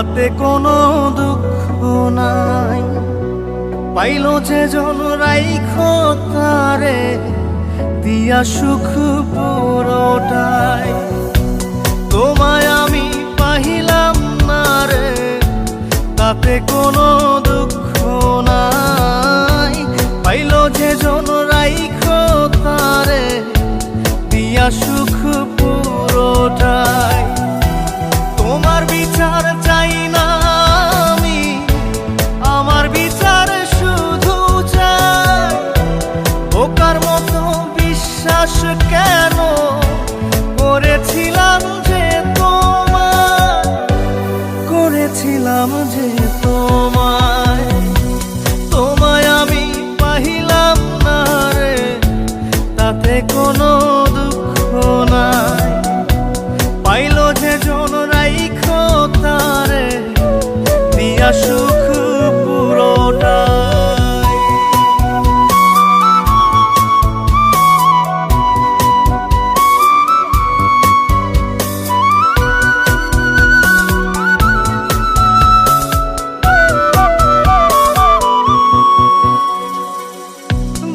তাতে কোনো দুঃখ নাই। পাইল যে জন রাইখো তারে দিয়া সুখ পুরোটাই। তোমায় আমি পাহিলাম না রে, তাতে কোনো দুঃখ নাই। পাইল যে জন রাইখো তারে দিয়া সুখ পুরোটাই। তোমার বিচার চাই না আমি, আমার বিচার শুধু চাই। বোকার মতো বিশ্বাস কেন করেছিলাম যে তোমায়, করেছিলাম যে তোমায়। তোমায় আমি পাহিলাম না রে, তাতে কোনো দুঃখ নাই। পাইল যে জন রাইখো তারে দিয়া সুখ পুরোটাই।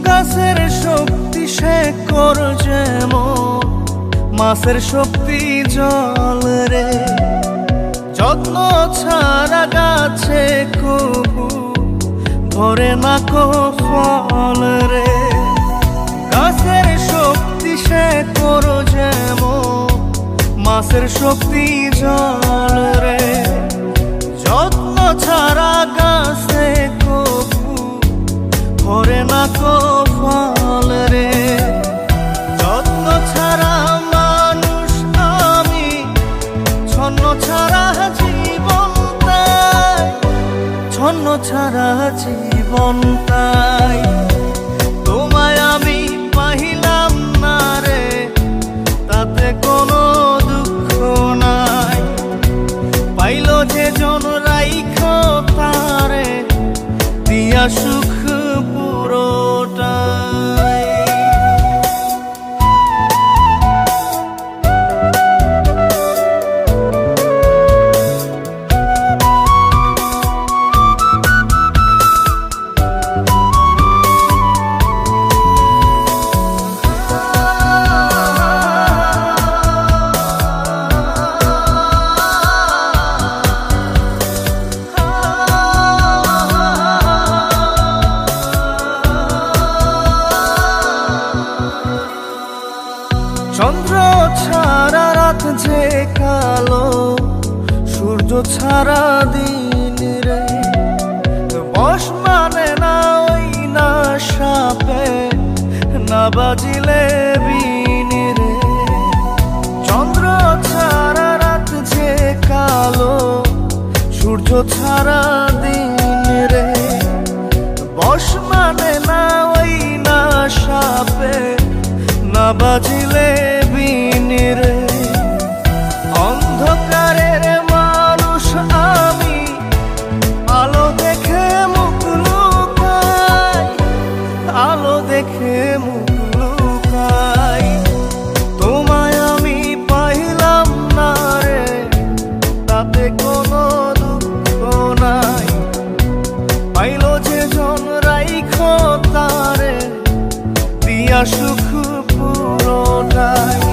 গাছের শক্তি শেকড় যেমন, মাছের শক্তি জল রে। যত্ন ছাড়া গাছে কবু ধরে না কো ফল রে। গাছের শক্তি শেকড় যেমন, মাছের শক্তি জল রে। যত্ন ছাড়া গাছে কবু ধরে না কো ফল রে। যত্ন ছাড়া মানুষ আমি, ছন্ন ছাড়া জীবন তাই, ছন্ন ছাড়া জীবন তাই। তোমায় আমি পাহিলাম না রে, তাতে কোনো দুঃখ নাই। পাইল যে জন রাইখো তারে দিয়া সুখ পুরোটাই। চন্দ্র ছাড়া রাত যে কালো, সূর্য ছাড়া দিন রে। বশ মানে না ওই না সাপে, না বাজিলে বিন রে। চন্দ্র ছাড়া রাত যে কালো, সূর্য ছাড়া দিন রে। বশ মানে না ওই না সাপে, না বাজিলে বিন রে। অন্ধকারের মানুষ আমি, আলো দেখে মুখ লুকাই, আলো দেখে মুখ লুকাই। তোমায় আমি পাইলাম না রে, তাতে কোনো দুঃখ নাই। পাইল যে জন রাইখো তারে দিয়া সুখ পুরোটাই।